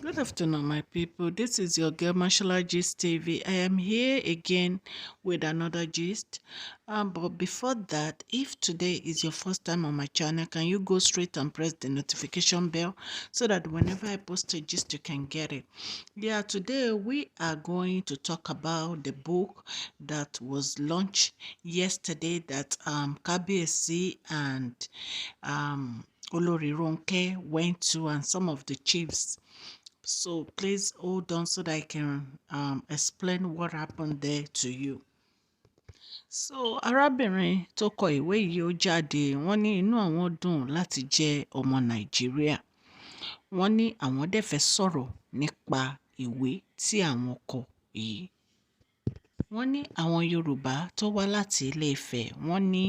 Good afternoon, my people. This is your girl Mashallah Gist TV. I am here again with another gist. But before that, if today is your first time on my channel, can you go straight and press the notification bell so that whenever I post a gist, you can get it. Yeah, today we are going to talk about the book that was launched yesterday that kabiyesi and Olori Ronke went to, and some of the chiefs. So please hold on so that I can explain what happened there to you. So arábìnrin tó kọ ìwé yìí ó jáde, wọ́n ní inú àwọn dùn láti jẹ́ ọmọ Nàìjíríà. Wọ́n ní àwọn dẹ̀ fẹ́ sọ̀rọ̀ nípa ìwé tí àwọn kọ yìí. Wọ́n ní àwọn Yorùbá tó wá láti Ilé-Ifẹ̀, wọ́n ní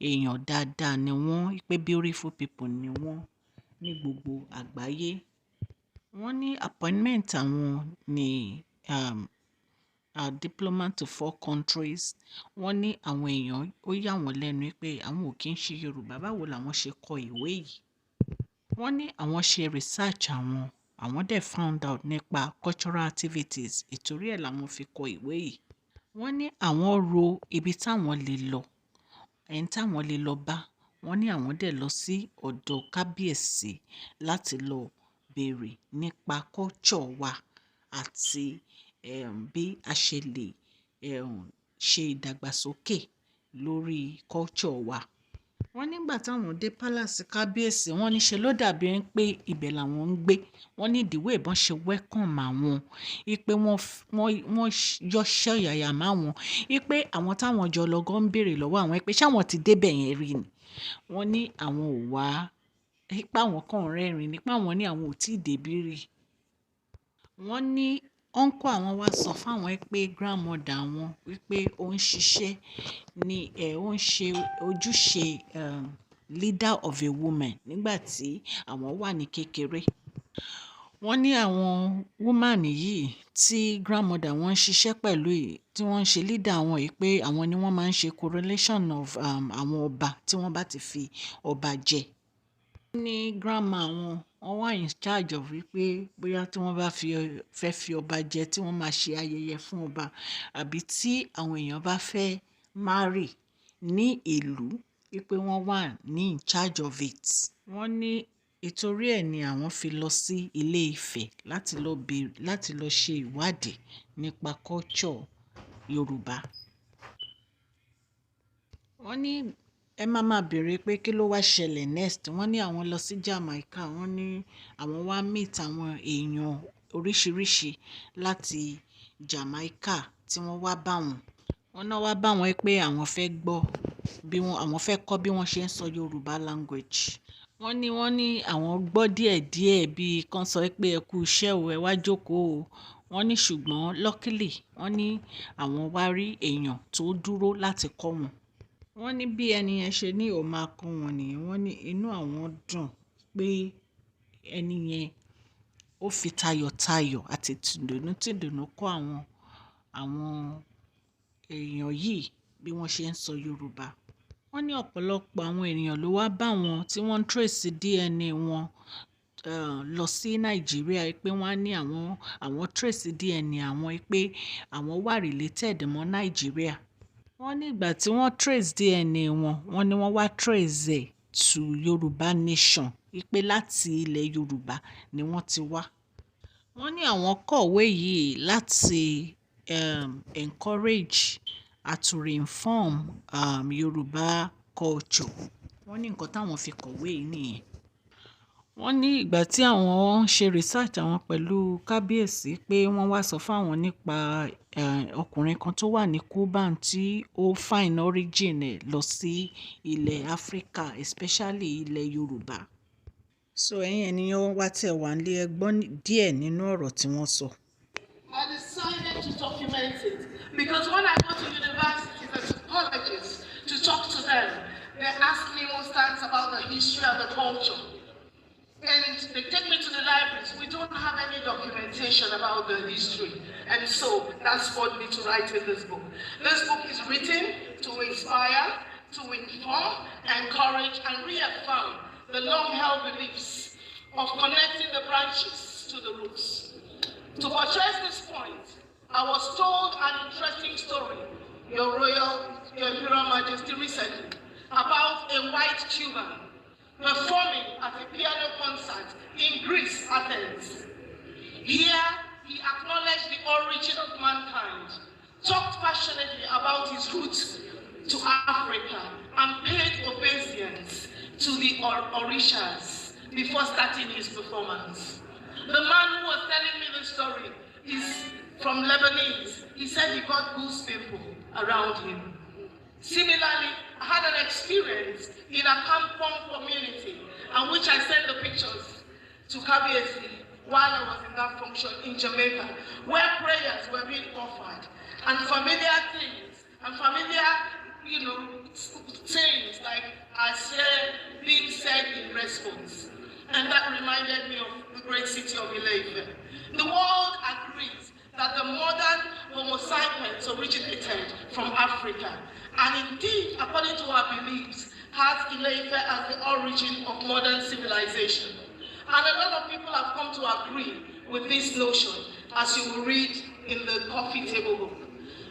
èèyàn dáadáa ni wọ́n, pé beautiful people ni wọ́n ní gbogbo àgbáyé. Wọ́n ní appointment àwọn ní diplomat to 4 countries. Wọ́n ní àwọn èèyàn ó yà wọ́n lẹ́nu pé àwọn ò kí ń ṣe Yorùbá, báwo làwọn ṣe kọ ìwé yìí. Wọ́n ní àwọn ṣe research àwọn dẹ̀ found out nípa cultural activities, ìtorí ẹ̀ làwọn fi kọ ìwé yìí. Wọ́n ní àwọn ro ibi táwọn lè lọ, ẹni táwọn lè lọ bá. Wọ́n ní àwọn dẹ̀ lọ sí ọ̀dọ̀ kábíyèsí láti lọ béèrè nípa culture wa àti bí a ṣe lè ṣe ìdàgbàsókè lórí culture wa. Wọ́n nígbà táwọn dé palace kábíyèsí, wọ́n ní ṣe ló dàbí ẹni pé ibẹ̀ làwọn ń gbé. Wọ́n ní the way ìbọn ṣe welcome àwọn, wípé wọ́n yọ ṣọ̀yàyà máwọn, wípé àwọn táwọn jọ lọ́gọ́ ń béèrè lọ́wọ́ àwọn pé ṣáwọn ti débẹ̀ yẹn rí ni. Wọ́n ní àwọn ò wá, pé àwọn kan rẹ́rìn ní, pé àwọn ní àwọn ò tí ì débí rí. Wọ́n ní uncle àwọn wá sọ fáwọn pé grandmother àwọn wípé ó ń ṣiṣẹ́ ní ó ń ṣe ojúṣe leader of a woman nígbà tí àwọn wà ní kékeré. Wọ́n ní àwọn woman yìí tí grandmother wọn ń ṣiṣẹ́ pẹ̀lú yìí, tí wọ́n ń ṣe leader àwọn yìí, pé àwọn ni wọ́n máa ń ṣe coronation of àwọn ọba tí wọ́n bá ti fi ọba jẹ. Wọ́n ní grandma wọ́n wà in charge of wípé bóyá tí wọ́n bá fẹ́ fi ọba jẹ, tí wọ́n máa ṣe ayẹyẹ fún ọba, àbí tí àwọn èèyàn bá fẹ́ marry ní ìlú, wípé wọ́n wà ní in charge of it. Wọ́n ní ìtorí ẹ̀ ni àwọn fi lọ sí Ilé-Ifẹ̀ láti lọ ṣe ìwádìí nípa culture Yorùbá. Wọ́n ní ẹ máa béèrè pé kí ló wá ṣẹlẹ̀ next. Wọ́n ní àwọn lọ sí Jamaica. Wọ́n ní àwọn wá meet àwọn èèyàn oríṣiríṣi láti Jamaica tí wọ́n wá bá wọn. Wọ́n náà wá bá wọn pé àwọn fẹ́ kọ́ bí wọ́n ṣe ń sọ Yorùbá language. Wọ́n ní àwọn gbọ́ díẹ̀díẹ̀ bí kan sọ pé ẹ kú iṣẹ́ o, ẹ wá jókòó o. Wọ́n ní ṣùgbọ́n luckily wọ́n ní àwọn wá rí èèyàn tó dúró láti kọ́ wọn. Wọ́n ní bí ẹni yẹn ṣe ní ó máa kọ́ wọn nìyẹn. Wọ́n ní inú àwọn dùn pé ẹni yẹn ó fi tayọ̀tayọ̀ àti tìdùnnú kọ́ àwọn èèyàn yìí bí wọ́n ṣe ń sọ Yorùbá. Wọ́n ní ọ̀pọ̀lọpọ̀ àwọn ènìyàn ló wá bá wọn tí wọ́n ń trace DNA wọn lọ sí Nàìjíríà, pé wọ́n á ní àwọn trace DNA àwọn, pé àwọn wà related mọ́ Nàìjíríà. Wọ́n ní ìgbà tí wọ́n trace DNA wọn, wọ́n ní wọ́n wá trace ẹ̀ to Yorùbá nation, wípé láti ilẹ̀ Yorùbá ni wọ́n ti wá. Wọ́n ní àwọn kọ̀wé yìí láti encourage to reinform Yorùbá culture. Wọ́n ní nǹkan táwọn fi kọ̀wé yìí nìyẹn. Wọ́n ní ìgbà tí àwọn ṣe research àwọn pẹ̀lú kábíyèsí, pé wọ́n wá sọ fáwọn nípa ọkùnrin kan tó wà ní Cuba tí ó find origin ẹ̀ lọ sí ilẹ̀ Africa, especially ilẹ̀ Yorùbá. So ẹ̀yin ènìyàn wá tẹ̀ wá nílé, ẹ gbọ́ díẹ̀ nínú ọ̀rọ̀ tí wọ́n sọ. I decided to document it because when I go to universities and to colleges to talk to them, they ask me most times about the history and the culture. And they take me to the libraries. We don't have any documentation about the history. And so that spurred me to write in this book. This book is written to inspire, to inform, encourage, and reaffirm the long-held beliefs of connecting the branches to the roots. To buttress this point, I was told an interesting story, Your Imperial Majesty, recently, about a white Cuban performing at a piano concert in Greece, Athens. Here, he acknowledged the origin of mankind, talked passionately about his roots to Africa, and paid obeisance to the Orishas before starting his performance. The man who was telling me the story is from Lebanese. He said he got goose people around him. Similarly, I had an experience in a Kampong community, and which I sent the pictures to kabiyesi while I was in that function in Jamaica, where prayers were being offered, and familiar things, and familiar, things like I said being said in response. And that reminded me of the great city of Ile-Ife. The world agrees that the modern Homo sapiens originated from Africa, and indeed, according to our beliefs, has Ile-Ife as the origin of modern civilization. And a lot of people have come to agree with this notion, as you will read in the coffee table book.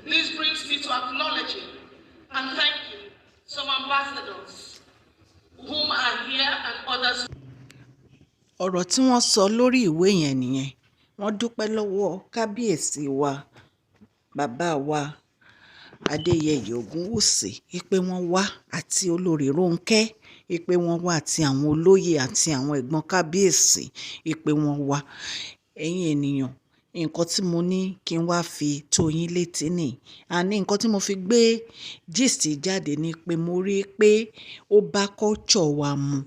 This brings me to acknowledging and thanking some ambassadors whom are here and others. Ọ̀rọ̀ tí wọ́n sọ lórí ìwé yẹn nìyẹn. Wọ́n dúpẹ́ lọ́wọ́ kábíyèsí wa, bàbá wa Adéyẹyè Ògúnwùsì, pé wọ́n wá, àti olórí Rónkẹ́, pé wọ́n wá, àti àwọn olóyè àti àwọn ẹ̀gbọ́n kábíyèsí, pé wọ́n wá. Ẹ̀yin ènìyàn, nǹkan tí mo ní kí n wá fi tó yín létí nì, àní nǹkan tí mo fi gbé gist jáde ni pé mo rí i pé ó bá culture wa mu.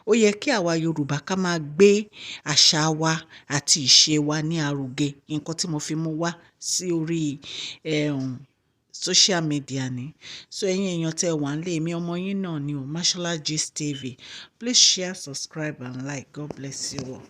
Ó yẹ kí àwa Yorùbá ká máa gbé àṣà wa àti ìṣe wa ní arugẹ. Nǹkan tí mo fi mú wá sí orí social media ni. So ẹ̀yin èèyàn tẹ́ wà nílé, mi ọmọ yín náà ni o, Mashola Gist TV. Please share, subscribe and like. God bless you all.